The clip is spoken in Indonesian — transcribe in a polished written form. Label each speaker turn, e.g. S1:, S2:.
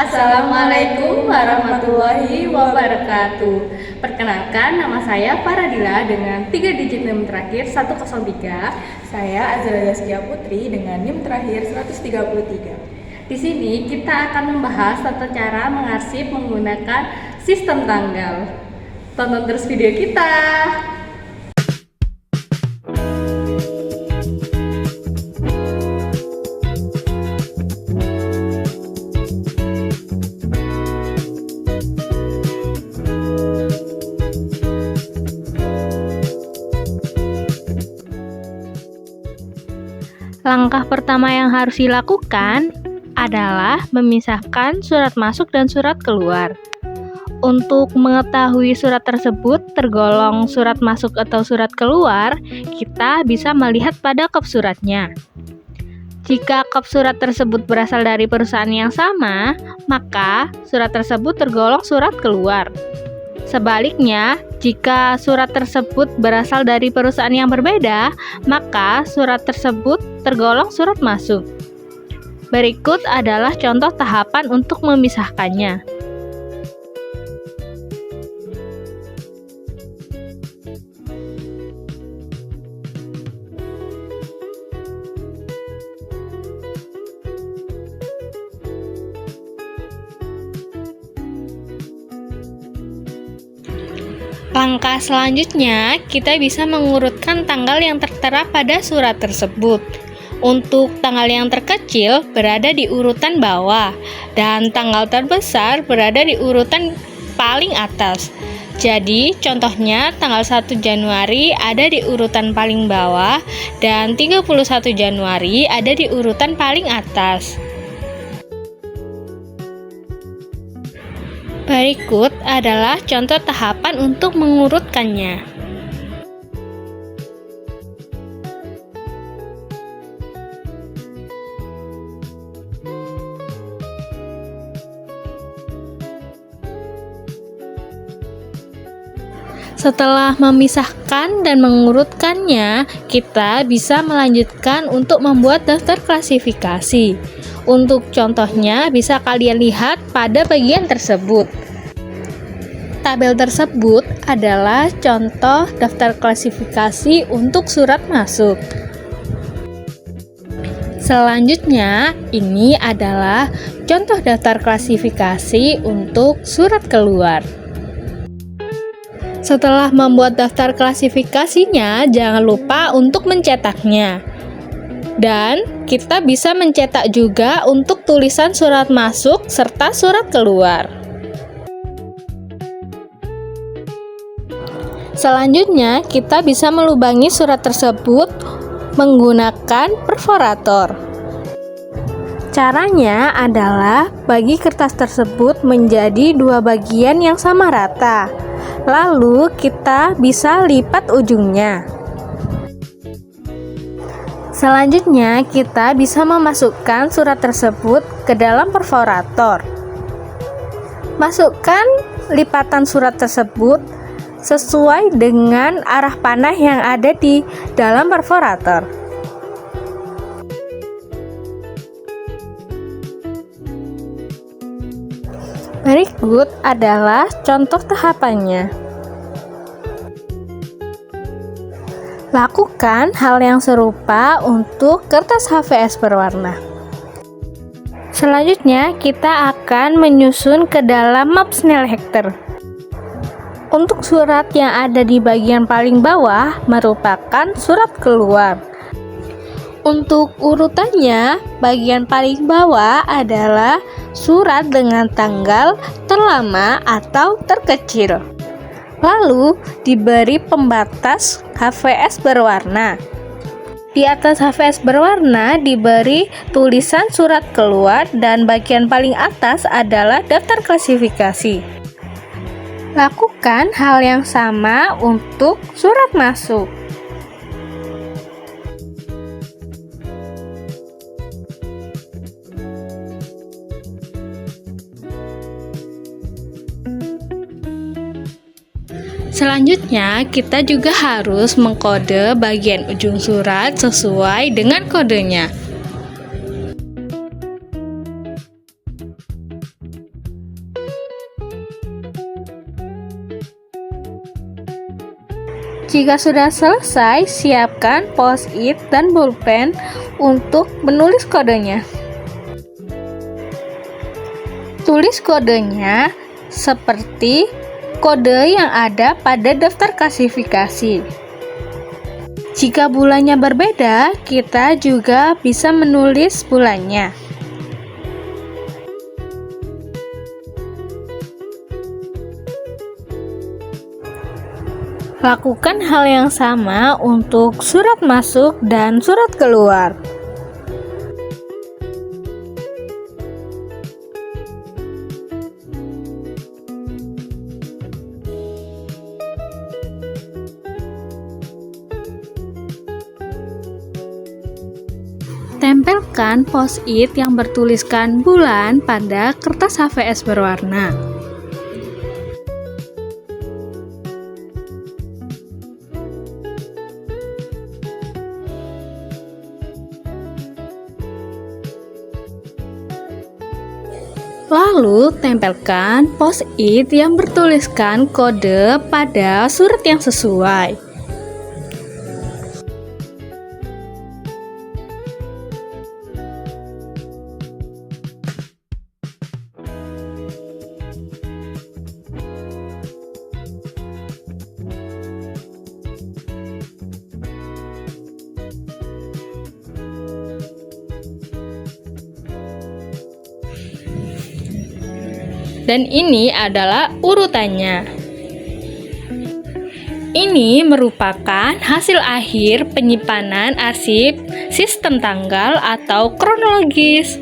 S1: Assalamualaikum warahmatullahi wabarakatuh. Perkenalkan, nama saya Faradila dengan 3 digit NIM terakhir 103.
S2: Saya Azra Zaskia Putri dengan NIM terakhir 133.
S1: Di sini kita akan membahas tata cara mengarsip menggunakan sistem tanggal. Tonton terus video kita.
S3: Langkah pertama yang harus dilakukan adalah memisahkan surat masuk dan surat keluar. Untuk mengetahui surat tersebut tergolong surat masuk atau surat keluar, kita bisa melihat pada kop suratnya. Jika kop surat tersebut berasal dari perusahaan yang sama, maka surat tersebut tergolong surat keluar. Sebaliknya, jika surat tersebut berasal dari perusahaan yang berbeda, maka surat tersebut tergolong surat masuk. Berikut adalah contoh tahapan untuk memisahkannya. Langkah selanjutnya, kita bisa mengurutkan tanggal yang tertera pada surat tersebut. Untuk tanggal yang terkecil berada di urutan bawah, dan tanggal terbesar berada di urutan paling atas. Jadi, contohnya tanggal 1 Januari ada di urutan paling bawah, dan 31 Januari ada di urutan paling atas. Berikut adalah contoh tahapan untuk mengurutkannya. Setelah memisahkan dan mengurutkannya, kita bisa melanjutkan untuk membuat daftar klasifikasi. Untuk contohnya bisa kalian lihat pada bagian tersebut. Tabel tersebut adalah contoh daftar klasifikasi untuk surat masuk. Selanjutnya, ini adalah contoh daftar klasifikasi untuk surat keluar. Setelah membuat daftar klasifikasinya, jangan lupa untuk mencetaknya. Dan kita bisa mencetak juga untuk tulisan surat masuk serta surat keluar. Selanjutnya, kita bisa melubangi surat tersebut menggunakan perforator. Caranya adalah bagi kertas tersebut menjadi 2 bagian yang sama rata. Lalu kita bisa lipat ujungnya. Selanjutnya, kita bisa memasukkan surat tersebut ke dalam perforator. Masukkan lipatan surat tersebut sesuai dengan arah panah yang ada di dalam perforator. Berikut adalah contoh tahapannya. Lakukan hal yang serupa untuk kertas HVS berwarna. Selanjutnya, kita akan menyusun ke dalam map Snellhechter. Untuk surat yang ada di bagian paling bawah merupakan surat keluar. Untuk urutannya, bagian paling bawah adalah surat dengan tanggal terlama atau terkecil. Lalu diberi pembatas HVS berwarna. Di atas HVS berwarna diberi tulisan surat keluar dan bagian paling atas adalah daftar klasifikasi. Lakukan hal yang sama untuk surat masuk. Selanjutnya, kita juga harus mengkode bagian ujung surat sesuai dengan kodenya. Jika sudah selesai, siapkan post-it dan bolpen untuk menulis kodenya. Tulis kodenya seperti kode yang ada pada daftar klasifikasi. Jika bulannya berbeda, kita juga bisa menulis bulannya. Lakukan hal yang sama untuk surat masuk dan surat keluar. Tempelkan post-it yang bertuliskan bulan pada kertas HVS berwarna. Lalu, tempelkan post-it yang bertuliskan kode pada surat yang sesuai. Dan ini adalah urutannya. Ini merupakan hasil akhir penyimpanan arsip sistem tanggal atau kronologis.